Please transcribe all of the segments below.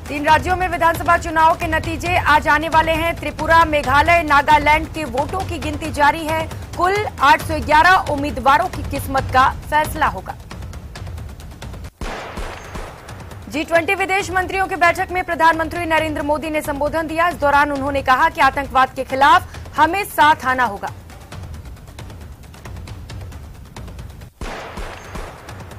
तीन राज्यों में विधानसभा चुनाव के नतीजे आज आने वाले हैं। त्रिपुरा, मेघालय, नागालैंड के वोटों की गिनती जारी है। कुल 811 उम्मीदवारों की किस्मत का फैसला होगा। G20 विदेश मंत्रियों की बैठक में प्रधानमंत्री नरेंद्र मोदी ने संबोधन दिया। इस दौरान उन्होंने कहा कि आतंकवाद के खिलाफ हमें साथ आना होगा।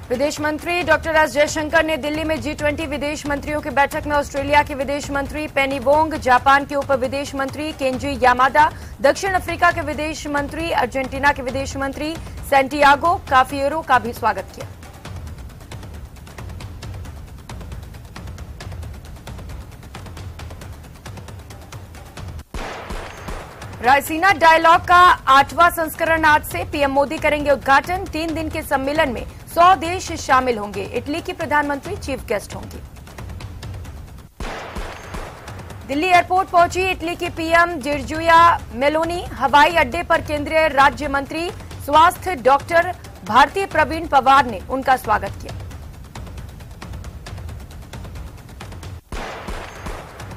विदेश मंत्री डॉक्टर एस जयशंकर ने दिल्ली में G20 विदेश मंत्रियों की बैठक में ऑस्ट्रेलिया के विदेश मंत्री पेनी वोंग, जापान के उप विदेश मंत्री केंजी यामादा, दक्षिण अफ्रीका के विदेश मंत्री, अर्जेंटीना के विदेश मंत्री सैंटियागो काफिएरो का भी स्वागत किया। रायसीना डायलॉग का 8वां संस्करण आज से पीएम मोदी करेंगे उद्घाटन। 3 दिन के सम्मेलन में 100 देश शामिल होंगे। इटली की प्रधानमंत्री चीफ गेस्ट होंगी। दिल्ली एयरपोर्ट पहुंची इटली की पीएम जिर्जिया मेलोनी। हवाई अड्डे पर केंद्रीय राज्य मंत्री स्वास्थ्य डॉक्टर भारती प्रवीण पवार ने उनका स्वागत किया।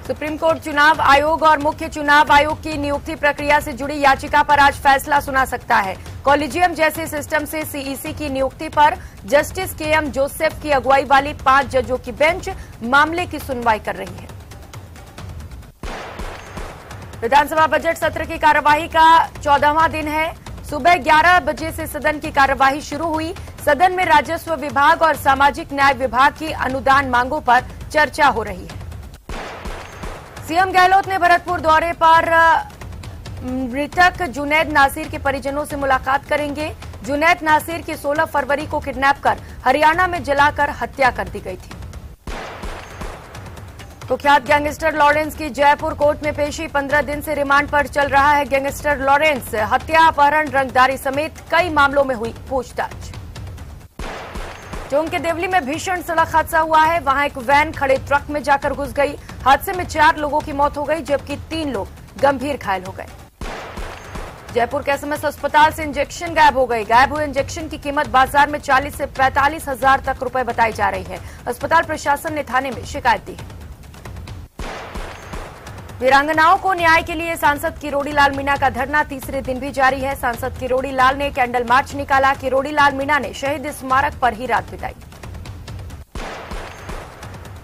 सुप्रीम कोर्ट चुनाव आयोग और मुख्य चुनाव आयोग की नियुक्ति प्रक्रिया से जुड़ी याचिका पर आज फैसला सुना सकता है। कॉलेजियम जैसे सिस्टम से सीईसी की नियुक्ति पर जस्टिस केएम जोसेफ की अगुवाई वाली 5 जजों की बेंच मामले की सुनवाई कर रही है। विधानसभा बजट सत्र की कार्यवाही का 14वां दिन है। सुबह 11 बजे से सदन की कार्यवाही शुरू हुई। सदन में राजस्व विभाग और सामाजिक न्याय विभाग की अनुदान मांगों पर चर्चा हो रही है। सीएम गहलोत ने भरतपुर दौरे पर मृतक जुनैद नासिर के परिजनों से मुलाकात करेंगे। जुनैद नासिर की 16 फरवरी को किडनैप कर हरियाणा में जलाकर हत्या कर दी गई थी। कुख्यात गैंगस्टर लॉरेंस की जयपुर कोर्ट में पेशी। 15 दिन से रिमांड पर चल रहा है गैंगस्टर लॉरेंस। हत्या, अपहरण, रंगदारी समेत कई मामलों में हुई पूछताछ। टोंक के देवली में भीषण सड़क हादसा हुआ है। वहां एक वैन खड़े ट्रक में जाकर घुस गई। हादसे में 4 लोगों की मौत हो गई, जबकि 3 लोग गंभीर घायल हो गए। जयपुर के एसएमएस अस्पताल से इंजेक्शन गायब हो गई। गायब हुए इंजेक्शन की कीमत बाजार में 40 से 45 हजार तक रुपए बताई जा रही है। अस्पताल प्रशासन ने थाने में शिकायत दी है। वीरांगनाओं को न्याय के लिए सांसद किरोड़ी लाल मीणा का धरना तीसरे दिन भी जारी है। सांसद किरोड़ी लाल ने कैंडल मार्च निकाला। किरोड़ी लाल मीणा ने शहीद स्मारक पर ही रात बिताई।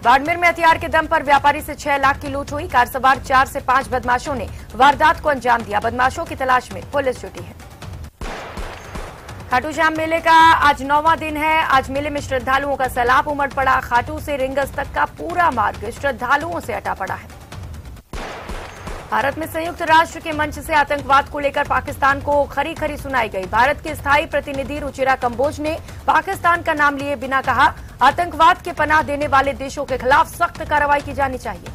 बाड़मेर में हथियार के दम पर व्यापारी से 6 लाख की लूट हुई। कार सवार 4 से 5 बदमाशों ने वारदात को अंजाम दिया। बदमाशों की तलाश में पुलिस जुटी है। खाटू श्याम मेले का आज 9वां दिन है। आज मेले में श्रद्धालुओं का सैलाब उमड़ पड़ा। खाटू से रिंगस तक का पूरा मार्ग श्रद्धालुओं से अटा पड़ा है। भारत में संयुक्त राष्ट्र के मंच से आतंकवाद को लेकर पाकिस्तान को खरी खरी सुनाई गई। भारत के स्थायी प्रतिनिधि रुचिरा कंबोज ने पाकिस्तान का नाम लिए बिना कहा, आतंकवाद के पनाह देने वाले देशों के खिलाफ सख्त कार्रवाई की जानी चाहिए।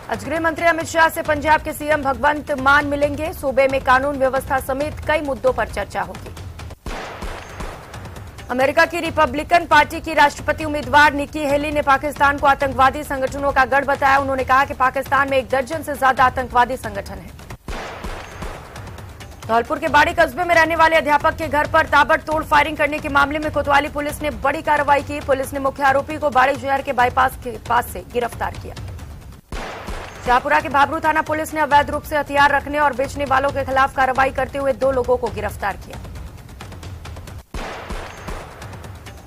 आज गृह मंत्री अमित शाह से पंजाब के सीएम भगवंत मान मिलेंगे। सूबे में कानून व्यवस्था समेत कई मुद्दों पर चर्चा होगी। अमेरिका की रिपब्लिकन पार्टी की राष्ट्रपति उम्मीदवार निकी हेली ने पाकिस्तान को आतंकवादी संगठनों का गढ़ बताया। उन्होंने कहा कि पाकिस्तान में 1 दर्जन से ज्यादा आतंकवादी संगठन हैं। धौलपुर के बाड़ी कस्बे में रहने वाले अध्यापक के घर पर ताबड़तोड़ फायरिंग करने के मामले में कोतवाली पुलिस ने बड़ी कार्रवाई की। पुलिस ने मुख्य आरोपी को बाड़ी शहर के बाईपास के पास से गिरफ्तार किया। शाहपुरा के भाबरू थाना पुलिस ने अवैध रूप से हथियार रखने और बेचने वालों के खिलाफ कार्रवाई करते हुए 2 लोगों को गिरफ्तार किया।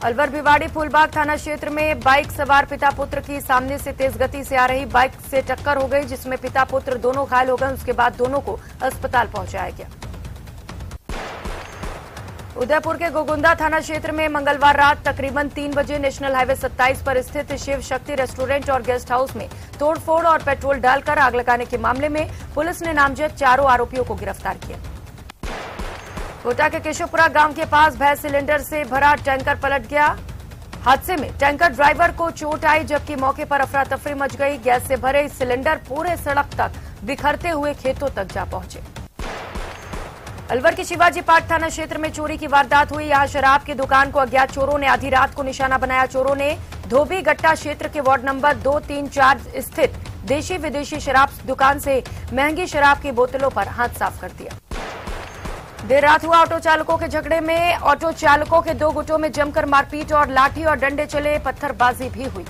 अलवर भिवाड़ी फूलबाग थाना क्षेत्र में बाइक सवार पिता पुत्र की सामने से तेज गति से आ रही बाइक से टक्कर हो गई, जिसमें पिता पुत्र दोनों घायल हो गए। उसके बाद दोनों को अस्पताल पहुंचाया गया। उदयपुर के गोगुंदा थाना क्षेत्र में मंगलवार रात तकरीबन 3 बजे नेशनल हाईवे 27 पर स्थित शिव शक्ति रेस्टोरेंट और गेस्ट हाउस में तोड़फोड़ और पेट्रोल डालकर आग लगाने के मामले में पुलिस ने नामजद 4 आरोपियों को गिरफ्तार किया। कोटा के केशवपुरा गांव के पास भैंस सिलेंडर से भरा टैंकर पलट गया। हादसे में टैंकर ड्राइवर को चोट आई, जबकि मौके पर अफरा तफरी मच गई। गैस से भरे सिलेंडर पूरे सड़क तक बिखरते हुए खेतों तक जा पहुंचे। अलवर के शिवाजी पार्क थाना क्षेत्र में चोरी की वारदात हुई। यहां शराब की दुकान को अज्ञात चोरों ने आधी रात को निशाना बनाया। चोरों ने धोबी गट्टा क्षेत्र के वार्ड नंबर 2, 3, 4 स्थित देशी विदेशी शराब दुकान से महंगी शराब की बोतलों पर हाथ साफ कर दिया। देर रात हुआ ऑटो चालकों के झगड़े में ऑटो चालकों के 2 गुटों में जमकर मारपीट और लाठी और डंडे चले, पत्थरबाजी भी हुई।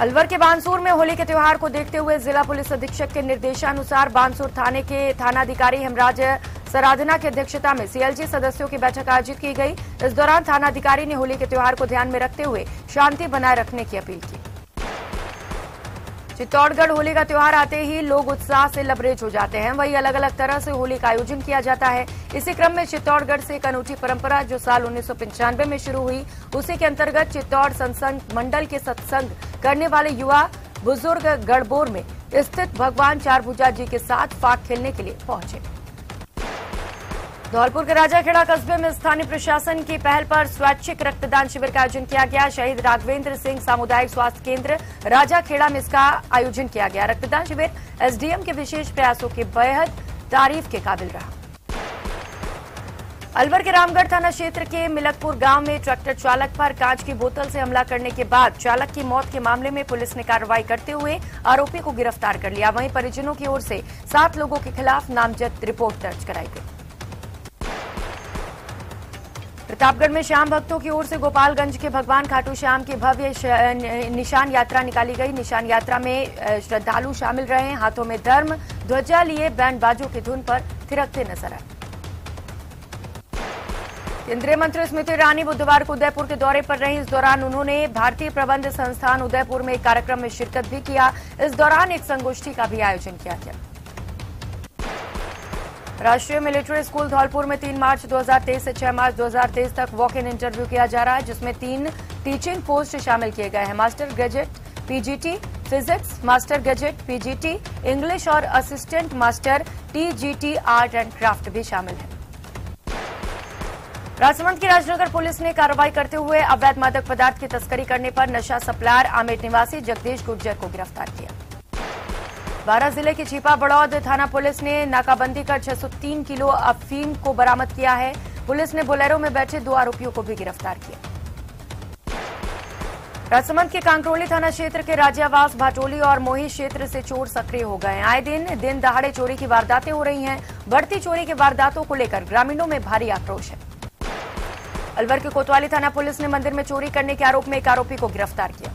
अलवर के बानसूर में होली के त्योहार को देखते हुए जिला पुलिस अधीक्षक के निर्देशानुसार बानसूर थाने के थानाधिकारी हेमराज सराधना की अध्यक्षता में सीएलजी सदस्यों की बैठक आयोजित की गई। इस दौरान थानाधिकारी ने होली के त्योहार को ध्यान में रखते हुए शांति बनाए रखने की अपील की। चित्तौड़गढ़ होली का त्योहार आते ही लोग उत्साह से लबरेज हो जाते हैं। वहीं अलग अलग तरह से होली का आयोजन किया जाता है। इसी क्रम में चित्तौड़गढ़ से एक अनूठी परंपरा जो साल 1995 में शुरू हुई, उसी के अंतर्गत चित्तौड़ सत्संग मंडल के सत्संग करने वाले युवा बुजुर्ग गढ़बोर में स्थित भगवान चारभुजा जी के साथ फाग खेलने के लिए पहुंचे। धौलपुर के राजाखेड़ा कस्बे में स्थानीय प्रशासन की पहल पर स्वैच्छिक रक्तदान शिविर का आयोजन किया गया। शहीद राघवेंद्र सिंह सामुदायिक स्वास्थ्य केंद्र राजाखेड़ा में इसका आयोजन किया गया। रक्तदान शिविर एसडीएम के विशेष प्रयासों की बेहद तारीफ के काबिल रहा। अलवर के रामगढ़ थाना क्षेत्र के मिलकपुर गांव में ट्रैक्टर चालक पर कांच की बोतल से हमला करने के बाद चालक की मौत के मामले में पुलिस ने कार्रवाई करते हुए आरोपी को गिरफ्तार कर लिया। वहीं परिजनों की ओर से 7 लोगों के खिलाफ नामजद रिपोर्ट दर्ज कराई गई। प्रतापगढ़ में श्याम भक्तों की ओर से गोपालगंज के भगवान खाटू श्याम की भव्य निशान यात्रा निकाली गई। निशान यात्रा में श्रद्धालु शामिल रहे, हाथों में धर्म ध्वजा लिए बैंड बाजों की धुन पर थिरकते नजर आए। केंद्रीय मंत्री स्मृति ईरानी बुधवार को उदयपुर के दौरे पर रही। इस दौरान उन्होंने भारतीय प्रबंध संस्थान उदयपुर में एक कार्यक्रम में शिरकत भी किया। इस दौरान एक संगोष्ठी का भी आयोजन किया गया। राष्ट्रीय मिलिट्री स्कूल धौलपुर में 3 मार्च 2023 से 6 मार्च 2023 तक वॉक इन इंटरव्यू किया जा रहा है, जिसमें 3 टीचिंग पोस्ट शामिल किए गए हैं। Master graduate PGT physics, master graduate PGT English और assistant master TGT art and craft भी शामिल है। राजसमंद की राजनगर पुलिस ने कार्रवाई करते हुए अवैध मादक पदार्थ की तस्करी करने पर नशा सप्लायर आमेर निवासी जगदीश गुर्जर को गिरफ्तार किया। 12 जिले की छिपा बड़ौद थाना पुलिस ने नाकाबंदी कर 603 किलो अफीम को बरामद किया है। पुलिस ने बोलेरो में बैठे 2 आरोपियों को भी गिरफ्तार किया। राजसमंद के कांकरोली थाना क्षेत्र के राजावास, भाटोली और मोही क्षेत्र से चोर सक्रिय हो गए हैं। आए दिन दहाड़े चोरी की वारदातें हो रही हैं। बढ़ती चोरी की वारदातों को लेकर ग्रामीणों में भारी आक्रोश है। अलवर के कोतवाली थाना पुलिस ने मंदिर में चोरी करने के आरोप में एक आरोपी को गिरफ्तार किया।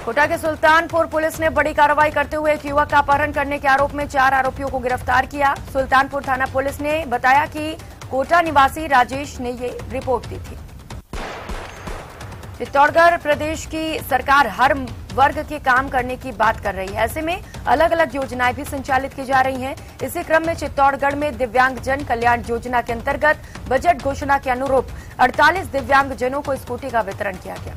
कोटा के सुल्तानपुर पुलिस ने बड़ी कार्रवाई करते हुए एक युवक का अपहरण करने के आरोप में 4 आरोपियों को गिरफ्तार किया। सुल्तानपुर थाना पुलिस ने बताया कि कोटा निवासी राजेश ने ये रिपोर्ट दी थी। चित्तौड़गढ़ प्रदेश की सरकार हर वर्ग के काम करने की बात कर रही है। ऐसे में अलग अलग योजनाएं भी संचालित की जा रही हैं। इसी क्रम में चित्तौड़गढ़ में दिव्यांगजन कल्याण योजना के अंतर्गत बजट घोषणा के अनुरूप 48 दिव्यांगजनों को स्कूटी का वितरण किया गया।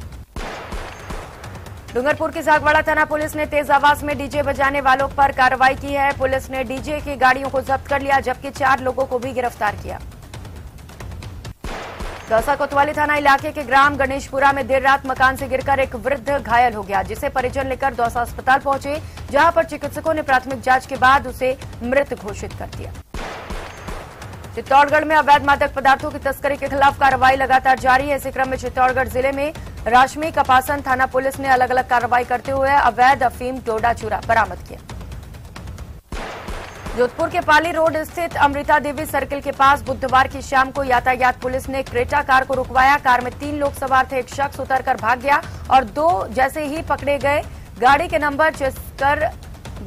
डूंगरपुर की सागवाड़ा थाना पुलिस ने तेज आवाज में डीजे बजाने वालों पर कार्रवाई की है। पुलिस ने डीजे की गाड़ियों को जब्त कर लिया, जबकि 4 लोगों को भी गिरफ्तार किया। दौसा कोतवाली थाना इलाके के ग्राम गणेशपुरा में देर रात मकान से गिरकर एक वृद्ध घायल हो गया, जिसे परिजन लेकर दौसा अस्पताल पहुंचे, जहां पर चिकित्सकों ने प्राथमिक जांच के बाद उसे मृत घोषित कर दिया। चित्तौड़गढ़ में अवैध मादक पदार्थों की तस्करी के खिलाफ कार्रवाई लगातार जारी है। इसी क्रम में चित्तौड़गढ़ जिले में राशमी कपासन थाना पुलिस ने अलग अलग कार्रवाई करते हुए अवैध अफीम डोडा चूरा बरामद किया। जोधपुर के पाली रोड स्थित अमृता देवी सर्किल के पास बुधवार की शाम को यातायात पुलिस ने क्रेटा कार को रुकवाया। कार में 3 लोग सवार थे। एक शख्स उतरकर भाग गया और 2 जैसे ही पकड़े गए, गाड़ी के नंबर चेक कर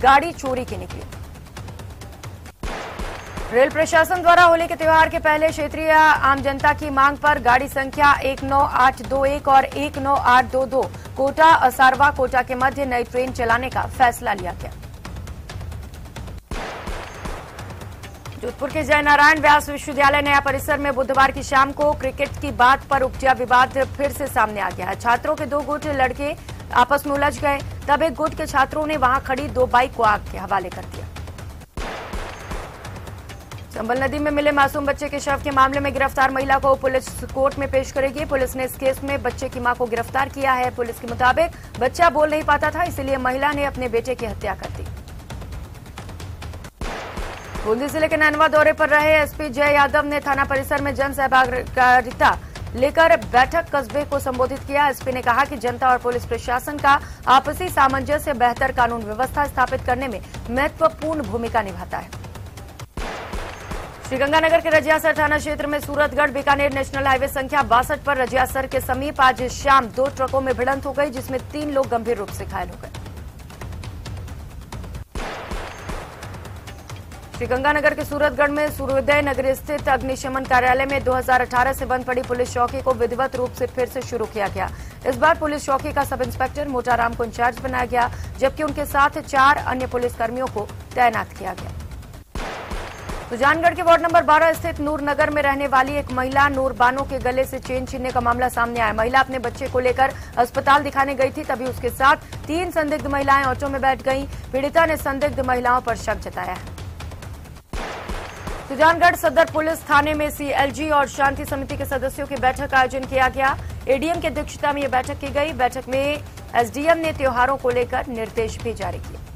गाड़ी चोरी की निकली। रेल प्रशासन द्वारा होली के त्योहार के पहले क्षेत्रीय आम जनता की मांग पर गाड़ी संख्या 19821 और 19822 कोटा असारवा कोटा के मध्य नई ट्रेन चलाने का फैसला लिया गया। जोधपुर के जयनारायण व्यास विश्वविद्यालय नया परिसर में बुधवार की शाम को क्रिकेट की बात पर उपजा विवाद फिर से सामने आ गया है। छात्रों के 2 गुट लड़के आपस में उलझ गए, तब एक गुट के छात्रों ने वहां खड़ी 2 बाइक को आग के हवाले कर दिया। चंबल नदी में मिले मासूम बच्चे के शव के मामले में गिरफ्तार महिला को पुलिस कोर्ट में पेश करेगी। पुलिस ने इस केस में बच्चे की मां को गिरफ्तार किया है। पुलिस के मुताबिक बच्चा बोल नहीं पाता था, इसलिए महिला ने अपने बेटे की हत्या कर दी। बूंदी जिले के नैनवा दौरे पर रहे एसपी जय यादव ने थाना परिसर में जन सहभागिता लेकर बैठक कस्बे को संबोधित किया। एसपी ने कहा कि जनता और पुलिस प्रशासन का आपसी सामंजस्य बेहतर कानून व्यवस्था स्थापित करने में महत्वपूर्ण भूमिका निभाता है। श्रीगंगानगर के रजियासर थाना क्षेत्र में सूरतगढ़ बीकानेर नेशनल हाईवे संख्या 62 पर रजियासर के समीप आज शाम 2 ट्रकों में भिड़ंत हो गई, जिसमें 3 लोग गंभीर रूप से घायल हो गए। श्रीगंगानगर के सूरतगढ़ में सूर्योदय नगर स्थित अग्निशमन कार्यालय में 2018 से बंद पड़ी पुलिस चौकी को विधिवत रूप से फिर से शुरू किया गया। इस बार पुलिस चौकी का सब इंस्पेक्टर मोटाराम को इंचार्ज बनाया गया, जबकि उनके साथ 4 अन्य पुलिसकर्मियों को तैनात किया गया। सुजानगढ़ के वार्ड नंबर 12 स्थित नूर नगर में रहने वाली एक महिला नूर बानो के गले से चेन छीनने का मामला सामने आया। महिला अपने बच्चे को लेकर अस्पताल दिखाने गई थी, तभी उसके साथ 3 संदिग्ध महिलाएं ऑटो में बैठ गईं। पीड़िता ने संदिग्ध महिलाओं पर शक जताया है। सुजानगढ़ सदर पुलिस थाने में सीएलजी और शांति समिति के सदस्यों की बैठक का आयोजन किया गया। एडीएम की अध्यक्षता में यह बैठक की गई। बैठक में एसडीएम ने त्योहारों को लेकर निर्देश भी जारी किए।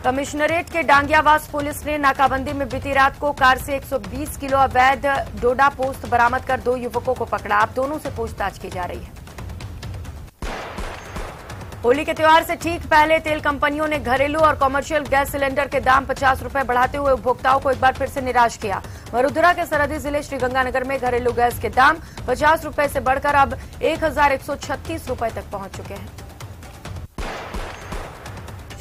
कमिश्नरेट के डांगियावास पुलिस ने नाकाबंदी में बीती रात को कार से 120 किलो अवैध डोडा पोस्त बरामद कर 2 युवकों को पकड़ा। अब दोनों से पूछताछ की जा रही है। होली के त्योहार से ठीक पहले तेल कंपनियों ने घरेलू और कॉमर्शियल गैस सिलेंडर के दाम 50 रुपए बढ़ाते हुए उपभोक्ताओं को एक बार फिर से निराश किया। वडोदरा के सरहदी जिले श्रीगंगानगर में घरेलू गैस के दाम 50 रुपए से बढ़कर अब 1136 रुपए तक पहुंच चुके हैं।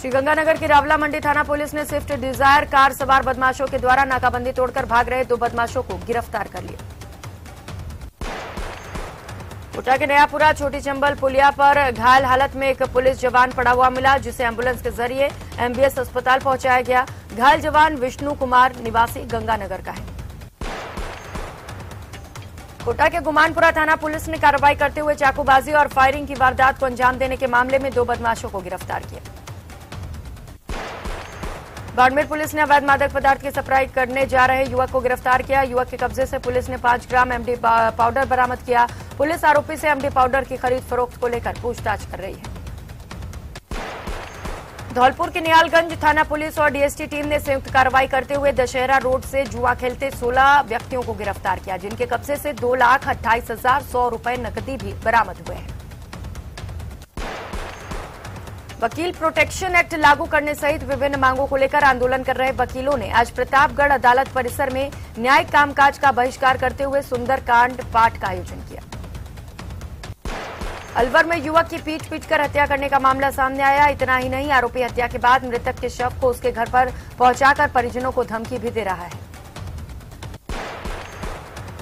श्रीगंगानगर की रावला मंडी थाना पुलिस ने स्विफ्ट डिजायर कार सवार बदमाशों के द्वारा नाकाबंदी तोड़कर भाग रहे 2 बदमाशों को गिरफ्तार कर लिया। कोटा के नयापुरा छोटी चंबल पुलिया पर घायल हालत में एक पुलिस जवान पड़ा हुआ मिला, जिसे एम्बुलेंस के जरिए एमबीएस अस्पताल पहुंचाया गया। घायल जवान विष्णु कुमार निवासी गंगानगर का है। कोटा के गुमानपुरा थाना पुलिस ने कार्रवाई करते हुए चाकूबाजी और फायरिंग की वारदात को अंजाम देने के मामले में 2 बदमाशों को गिरफ्तार किया। बाड़मेर पुलिस ने अवैध मादक पदार्थ की सप्लाई करने जा रहे युवक को गिरफ्तार किया। युवक के कब्जे से पुलिस ने 5 ग्राम एमडी पाउडर बरामद किया। पुलिस आरोपी से एमडी पाउडर की खरीद फरोख्त को लेकर पूछताछ कर रही है। धौलपुर के नियालगंज थाना पुलिस और डीएसटी टीम ने संयुक्त कार्रवाई करते हुए दशहरा रोड से जुआ खेलते 16 व्यक्तियों को गिरफ्तार किया, जिनके कब्जे से 2,28,100 रुपए नकदी भी बरामद हुए हैं। वकील प्रोटेक्शन एक्ट लागू करने सहित विभिन्न मांगों को लेकर आंदोलन कर रहे वकीलों ने आज प्रतापगढ़ अदालत परिसर में न्यायिक कामकाज का बहिष्कार करते हुए सुंदरकांड पाठ का आयोजन किया। अलवर में युवक की पीट कर हत्या करने का मामला सामने आया। इतना ही नहीं, आरोपी हत्या के बाद मृतक के शव को उसके घर पर पहुंचाकर परिजनों को धमकी भी दे रहा है।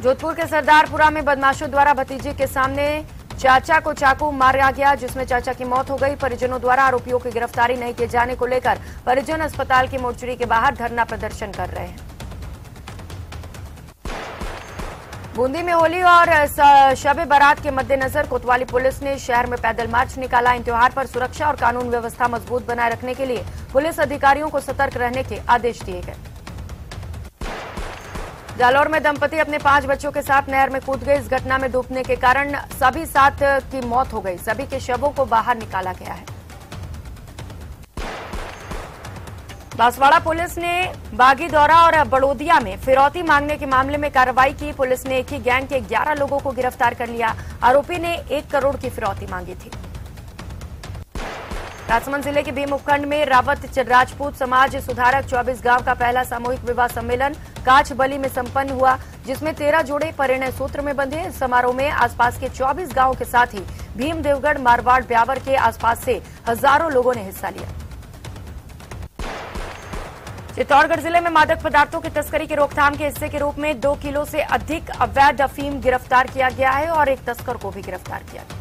जोधपुर के सरदारपुरा में बदमाशों द्वारा भतीजे के सामने चाचा को चाकू मारा गया, जिसमें चाचा की मौत हो गई। परिजनों द्वारा आरोपियों की गिरफ्तारी नहीं किए जाने को लेकर परिजन अस्पताल की मोर्चरी के बाहर धरना प्रदर्शन कर रहे हैं। बूंदी में होली और शब बारात के मद्देनजर कोतवाली पुलिस ने शहर में पैदल मार्च निकाला। इन त्योहार पर सुरक्षा और कानून व्यवस्था मजबूत बनाए रखने के लिए पुलिस अधिकारियों को सतर्क रहने के आदेश दिए गए। जालौर में दंपति अपने 5 बच्चों के साथ नहर में कूद गए। इस घटना में डूबने के कारण सभी 7 की मौत हो गई। सभी के शवों को बाहर निकाला गया है। बांसवाड़ा पुलिस ने बागीदौरा और बड़ोदिया में फिरौती मांगने के मामले में कार्रवाई की। पुलिस ने एक ही गैंग के 11 लोगों को गिरफ्तार कर लिया। आरोपी ने 1 करोड़ की फिरौती मांगी थी। राजसमंद जिले के भीम उपखंड में रावत राजपूत समाज सुधारक 24 गांव का पहला सामूहिक विवाह सम्मेलन काचबली में संपन्न हुआ, जिसमें 13 जोड़े परिणय सूत्र में बंधे। इस समारोह में आसपास के 24 गांवों के साथ ही भीम देवगढ़ मारवाड़ ब्यावर के आसपास से हजारों लोगों ने हिस्सा लिया। चित्तौड़गढ़ जिले में मादक पदार्थों की तस्करी की रोकथाम के हिस्से के रूप में 2 किलो से अधिक अवैध अफीम गिरफ्तार किया गया है और एक तस्कर को भी गिरफ्तार किया गया।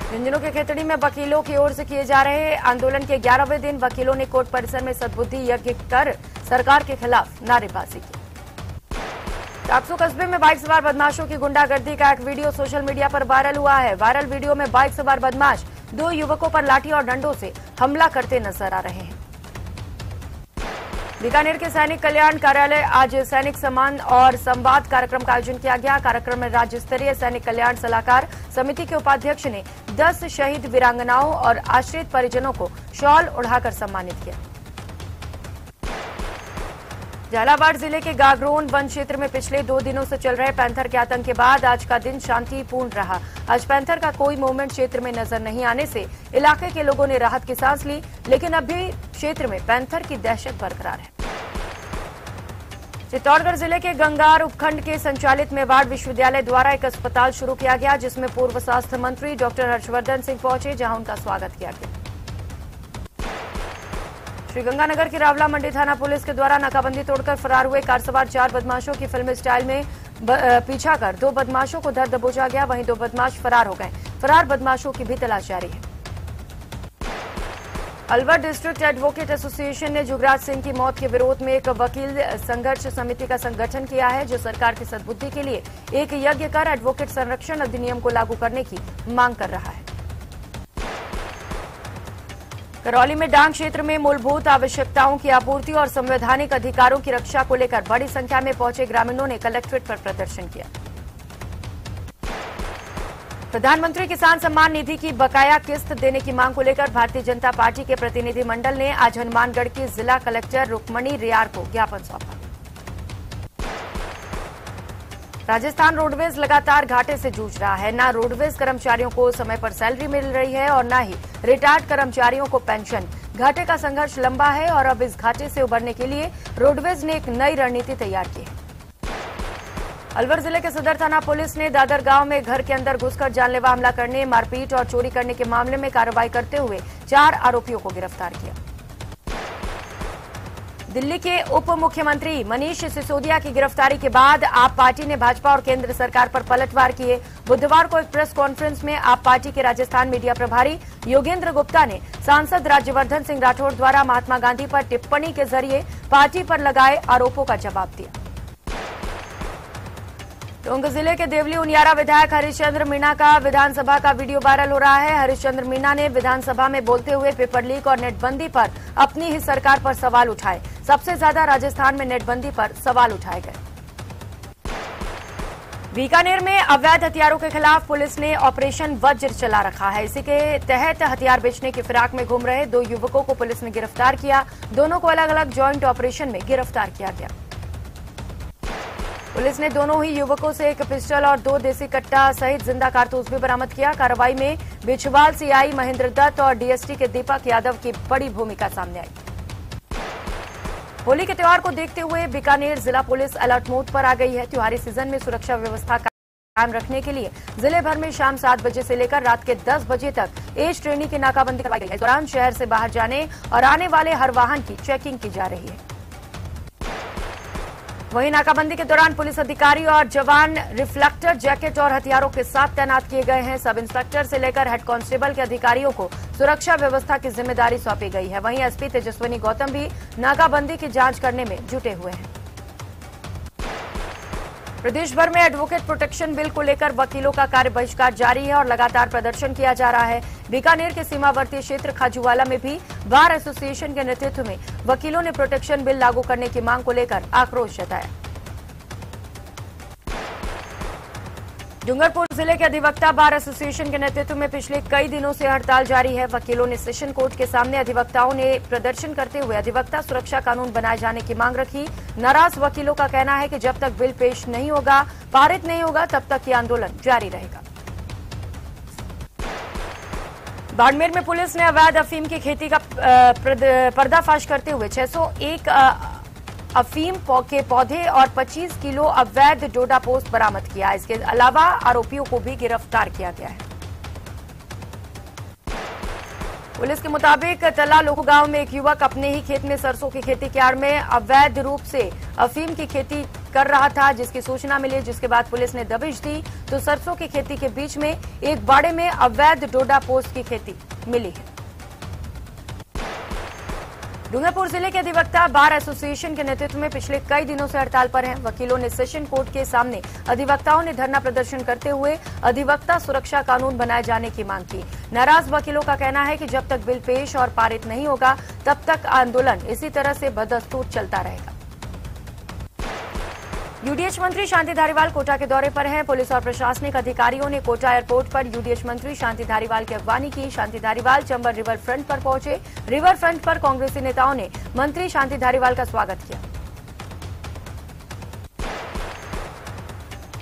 झुंझुनू के खेतड़ी में वकीलों की ओर से किए जा रहे आंदोलन के 11वें दिन वकीलों ने कोर्ट परिसर में सद्बुद्धि यज्ञ कर सरकार के खिलाफ नारेबाजी की। टाकसू कस्बे में बाइक सवार बदमाशों की गुंडागर्दी का एक वीडियो सोशल मीडिया पर वायरल हुआ है। वायरल वीडियो में बाइक सवार बदमाश 2 युवकों पर लाठी और डंडों से हमला करते नजर आ रहे हैं। बीकानेर के सैनिक कल्याण कार्यालय आज सैनिक सम्मान और संवाद कार्यक्रम का आयोजन किया गया। कार्यक्रम में राज्य स्तरीय सैनिक कल्याण सलाहकार समिति के उपाध्यक्ष ने 10 शहीद वीरांगनाओं और आश्रित परिजनों को शॉल ओढ़ाकर सम्मानित किया। झालावाड़ जिले के गागरोन वन क्षेत्र में पिछले 2 दिनों से चल रहे पैंथर के आतंक के बाद आज का दिन शांतिपूर्ण रहा। आज पैंथर का कोई मूवमेंट क्षेत्र में नजर नहीं आने से इलाके के लोगों ने राहत की सांस ली, लेकिन अब भी क्षेत्र में पैंथर की दहशत बरकरार है। चित्तौड़गढ़ जिले के गंगार उपखंड के संचालित मेवाड़ विश्वविद्यालय द्वारा एक अस्पताल शुरू किया गया, जिसमें पूर्व स्वास्थ्य मंत्री डॉक्टर हर्षवर्धन सिंह पहुंचे, जहां उनका स्वागत किया गया। श्रीगंगानगर की रावला मंडी थाना पुलिस के द्वारा नाकाबंदी तोड़कर फरार हुए कार सवार 4 बदमाशों की फिल्मी स्टाइल में पीछा कर 2 बदमाशों को धर दबोचा गया। वहीं 2 बदमाश फरार हो गए। फरार बदमाशों की भी तलाश जारी है। अलवर डिस्ट्रिक्ट एडवोकेट एसोसिएशन ने जुगराज सिंह की मौत के विरोध में एक वकील संघर्ष समिति का संगठन किया है, जो सरकार की सद्बुद्धि के लिए एक यज्ञ कर एडवोकेट संरक्षण अधिनियम को लागू करने की मांग कर रहा है। करौली में डांग क्षेत्र में मूलभूत आवश्यकताओं की आपूर्ति और संवैधानिक अधिकारों की रक्षा को लेकर बड़ी संख्या में पहुंचे ग्रामीणों ने कलेक्ट्रेट पर प्रदर्शन किया। प्रधानमंत्री किसान सम्मान निधि की बकाया किस्त देने की मांग को लेकर भारतीय जनता पार्टी के प्रतिनिधिमंडल ने आज हनुमानगढ़ की जिला कलेक्टर रुक्मणी रियार को ज्ञापन सौंपा। राजस्थान रोडवेज लगातार घाटे से जूझ रहा है। न रोडवेज कर्मचारियों को समय पर सैलरी मिल रही है और न ही रिटायर्ड कर्मचारियों को पेंशन। घाटे का संघर्ष लंबा है और अब इस घाटे से उबरने के लिए रोडवेज ने एक नई रणनीति तैयार की है। अलवर जिले के सदर थाना पुलिस ने दादर गांव में घर के अंदर घुसकर जानलेवा हमला करने, मारपीट और चोरी करने के मामले में कार्रवाई करते हुए 4 आरोपियों को गिरफ्तार किया। दिल्ली के उप मुख्यमंत्री मनीष सिसोदिया की गिरफ्तारी के बाद आप पार्टी ने भाजपा और केंद्र सरकार पर पलटवार किए। बुधवार को एक प्रेस कॉन्फ्रेंस में आप पार्टी के राजस्थान मीडिया प्रभारी योगेंद्र गुप्ता ने सांसद राज्यवर्धन सिंह राठौड़ द्वारा महात्मा गांधी पर टिप्पणी के जरिए पार्टी पर लगाए आरोपों का जवाब दिया। टोंक जिले के देवली उनियारा विधायक हरिश्चंद्र मीणा का विधानसभा का वीडियो वायरल हो रहा है। हरिश्चंद्र मीणा ने विधानसभा में बोलते हुए पेपर लीक और नेटबंदी पर अपनी ही सरकार पर सवाल उठाए। सबसे ज्यादा राजस्थान में नेटबंदी पर सवाल उठाए गए। बीकानेर में अवैध हथियारों के खिलाफ पुलिस ने ऑपरेशन वज्र चला रखा है। इसी के तहत हथियार बेचने की फिराक में घूम रहे 2 युवकों को पुलिस ने गिरफ्तार किया। दोनों को अलग अलग जॉइंट ऑपरेशन में गिरफ्तार किया गया। पुलिस ने दोनों ही युवकों से एक पिस्टल और 2 देसी कट्टा सहित जिंदा कारतूस भी बरामद किया। कार्रवाई में बिछवाल सीआई महेंद्र दत्त और डीएसटी के दीपक यादव की बड़ी भूमिका सामने आई। होली के त्योहार को देखते हुए बीकानेर जिला पुलिस अलर्ट मोड पर आ गई है। त्योहारी सीजन में सुरक्षा व्यवस्था कायम रखने के लिए जिले भर में शाम 7 बजे से लेकर रात के 10 बजे तक एज ट्रेनी की नाकाबंदी करवाई गई है। इस दौरान शहर से बाहर जाने और आने वाले हर वाहन की चेकिंग की जा रही है। वहीं नाकाबंदी के दौरान पुलिस अधिकारी और जवान रिफ्लेक्टर जैकेट और हथियारों के साथ तैनात किए गए हैं। सब इंस्पेक्टर से लेकर हेड कांस्टेबल के अधिकारियों को सुरक्षा व्यवस्था की जिम्मेदारी सौंपी गई है। वहीं एसपी तेजस्विनी गौतम भी नाकाबंदी की जांच करने में जुटे हुए हैं। प्रदेश भर में एडवोकेट प्रोटेक्शन बिल को लेकर वकीलों का कार्य बहिष्कार जारी है और लगातार प्रदर्शन किया जा रहा है। बीकानेर के सीमावर्ती क्षेत्र खाजूवाला में भी बार एसोसिएशन के नेतृत्व में वकीलों ने प्रोटेक्शन बिल लागू करने की मांग को लेकर आक्रोश जताया। डूंगरपुर जिले के अधिवक्ता बार एसोसिएशन के नेतृत्व में पिछले कई दिनों से हड़ताल जारी है। वकीलों ने सेशन कोर्ट के सामने अधिवक्ताओं ने प्रदर्शन करते हुए अधिवक्ता सुरक्षा कानून बनाए जाने की मांग रखी। नाराज वकीलों का कहना है कि जब तक बिल पेश नहीं होगा, पारित नहीं होगा, तब तक ये आंदोलन जारी रहेगा। बाड़मेर में पुलिस ने अवैध अफीम की खेती का पर्दाफाश करते हुए 601 अफीम के पौधे और 25 किलो अवैध डोडा पोस्ट बरामद किया। इसके अलावा आरोपियों को भी गिरफ्तार किया गया है। पुलिस के मुताबिक तला लोकू गांव में एक युवक अपने ही खेत में सरसों की खेती की आड़ में अवैध रूप से अफीम की खेती कर रहा था, जिसकी सूचना मिली, जिसके बाद पुलिस ने दबिश दी तो सरसों की खेती के बीच में एक बाड़े में अवैध डोडा पोस्ट की खेती मिली है। डूंगरपुर जिले के अधिवक्ता बार एसोसिएशन के नेतृत्व में पिछले कई दिनों से हड़ताल पर हैं। वकीलों ने सेशन कोर्ट के सामने अधिवक्ताओं ने धरना प्रदर्शन करते हुए अधिवक्ता सुरक्षा कानून बनाए जाने की मांग की। नाराज वकीलों का कहना है कि जब तक बिल पेश और पारित नहीं होगा, तब तक आंदोलन इसी तरह से बदस्तूर चलता रहेगा। यूडीएच मंत्री शांति धारीवाल कोटा के दौरे पर हैं। पुलिस और प्रशासनिक अधिकारियों ने कोटा एयरपोर्ट पर यूडीएच मंत्री शांति धारीवाल की अगवानी की। शांति धारीवाल चंबल रिवर फ्रंट पर पहुंचे। रिवर फ्रंट पर कांग्रेसी नेताओं ने मंत्री शांति धारीवाल का स्वागत किया।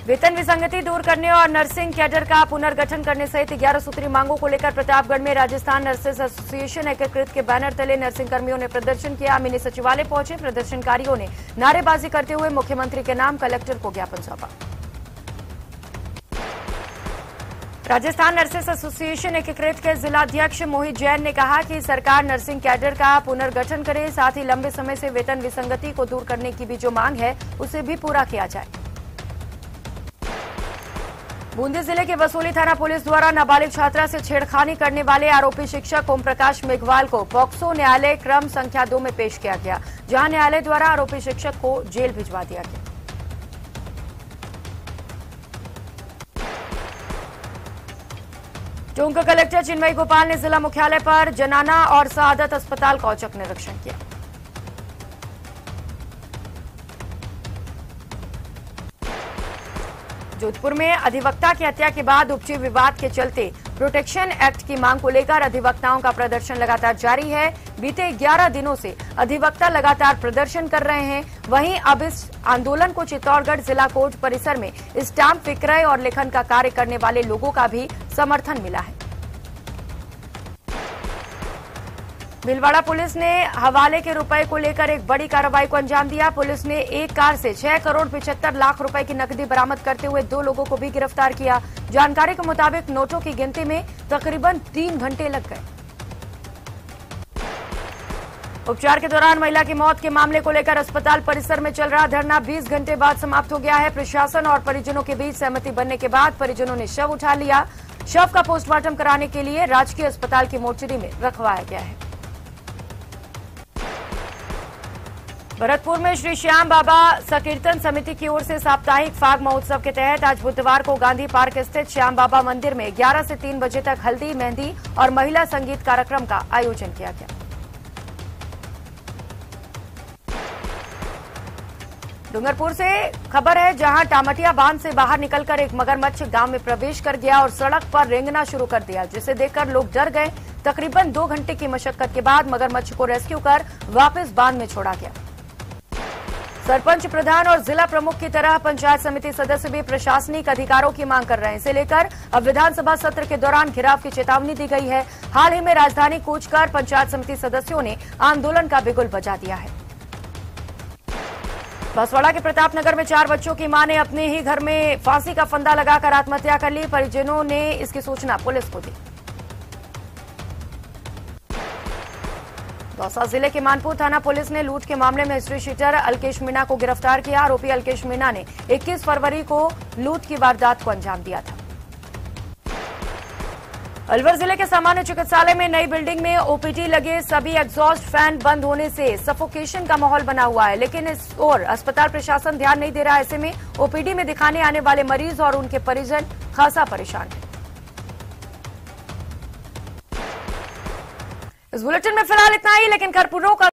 वेतन विसंगति दूर करने और नर्सिंग कैडर का पुनर्गठन करने सहित 11 सूत्री मांगों को लेकर प्रतापगढ़ में राजस्थान नर्सेस एसोसिएशन एकीकृत के बैनर तले नर्सिंग कर्मियों ने प्रदर्शन किया। मिनी सचिवालय पहुंचे प्रदर्शनकारियों ने नारेबाजी करते हुए मुख्यमंत्री के नाम कलेक्टर को ज्ञापन सौंपा। राजस्थान नर्सेस एसोसिएशन एकीकृत के जिलाध्यक्ष मोहित जैन ने कहा कि सरकार नर्सिंग कैडर का पुनर्गठन करे, साथ ही लंबे समय से वेतन विसंगति को दूर करने की भी जो मांग है उसे भी पूरा किया जाए। बूंदी जिले के वसोली थाना पुलिस द्वारा नाबालिग छात्रा से छेड़खानी करने वाले आरोपी शिक्षक ओम प्रकाश मेघवाल को पॉक्सो न्यायालय क्रम संख्या 2 में पेश किया गया, जहां न्यायालय द्वारा आरोपी शिक्षक को जेल भिजवा दिया गया। टोंक कलेक्टर चिन्मयी गोपाल ने जिला मुख्यालय पर जनाना और सआदत अस्पताल का औचक निरीक्षण किया। जोधपुर में अधिवक्ता की हत्या के बाद उपजे विवाद के चलते प्रोटेक्शन एक्ट की मांग को लेकर अधिवक्ताओं का प्रदर्शन लगातार जारी है। बीते 11 दिनों से अधिवक्ता लगातार प्रदर्शन कर रहे हैं। वहीं अब इस आंदोलन को चित्तौड़गढ़ जिला कोर्ट परिसर में स्टाम्प विक्रय और लेखन का कार्य करने वाले लोगों का भी समर्थन मिला है। भीलवाड़ा पुलिस ने हवाले के रुपए को लेकर एक बड़ी कार्रवाई को अंजाम दिया। पुलिस ने एक कार से 6 करोड़ 75 लाख रुपए की नकदी बरामद करते हुए 2 लोगों को भी गिरफ्तार किया। जानकारी के मुताबिक नोटों की गिनती में तकरीबन 3 घंटे लग गए। उपचार के दौरान महिला की मौत के मामले को लेकर अस्पताल परिसर में चल रहा धरना 20 घंटे बाद समाप्त हो गया है। प्रशासन और परिजनों के बीच सहमति बनने के बाद परिजनों ने शव उठा लिया। शव का पोस्टमार्टम कराने के लिए राजकीय अस्पताल की मोर्चरी में रखवाया गया है। भरतपुर में श्री श्याम बाबा संकीर्तन समिति की ओर से साप्ताहिक फाग महोत्सव के तहत आज बुधवार को गांधी पार्क स्थित श्याम बाबा मंदिर में 11 से 3 बजे तक हल्दी, मेहंदी और महिला संगीत कार्यक्रम का आयोजन किया गया। डूंगरपुर से खबर है, जहां टामटिया बांध से बाहर निकलकर एक मगरमच्छ गांव में प्रवेश कर गया और सड़क पर रेंगना शुरू कर दिया, जिसे देखकर लोग डर गए। तकरीबन 2 घंटे की मशक्कत के बाद मगरमच्छ को रेस्क्यू कर वापस बांध में छोड़ा गया। सरपंच, प्रधान और जिला प्रमुख की तरह पंचायत समिति सदस्य भी प्रशासनिक अधिकारों की मांग कर रहे हैं। इसे लेकर अब विधानसभा सत्र के दौरान घेराव की चेतावनी दी गई है। हाल ही में राजधानी कूच कर पंचायत समिति सदस्यों ने आंदोलन का बिगुल बजा दिया है। बांसवाड़ा के प्रतापनगर में 4 बच्चों की मां ने अपने ही घर में फांसी का फंदा लगाकर आत्महत्या कर ली। परिजनों ने इसकी सूचना पुलिस को दी। दौसा जिले के मानपुर थाना पुलिस ने लूट के मामले में हिस्ट्री शीटर अल्केश मीणा को गिरफ्तार किया। आरोपी अल्केश मीणा ने 21 फरवरी को लूट की वारदात को अंजाम दिया था। अलवर जिले के सामान्य चिकित्सालय में नई बिल्डिंग में ओपीडी लगे सभी एग्जॉस्ट फैन बंद होने से सफोकेशन का माहौल बना हुआ है, लेकिन इस ओर अस्पताल प्रशासन ध्यान नहीं दे रहा है। ऐसे में ओपीडी में दिखाने आने वाले मरीज और उनके परिजन खासा परेशान हैं। इस बुलेटिन में फिलहाल इतना ही, लेकिन खबरों का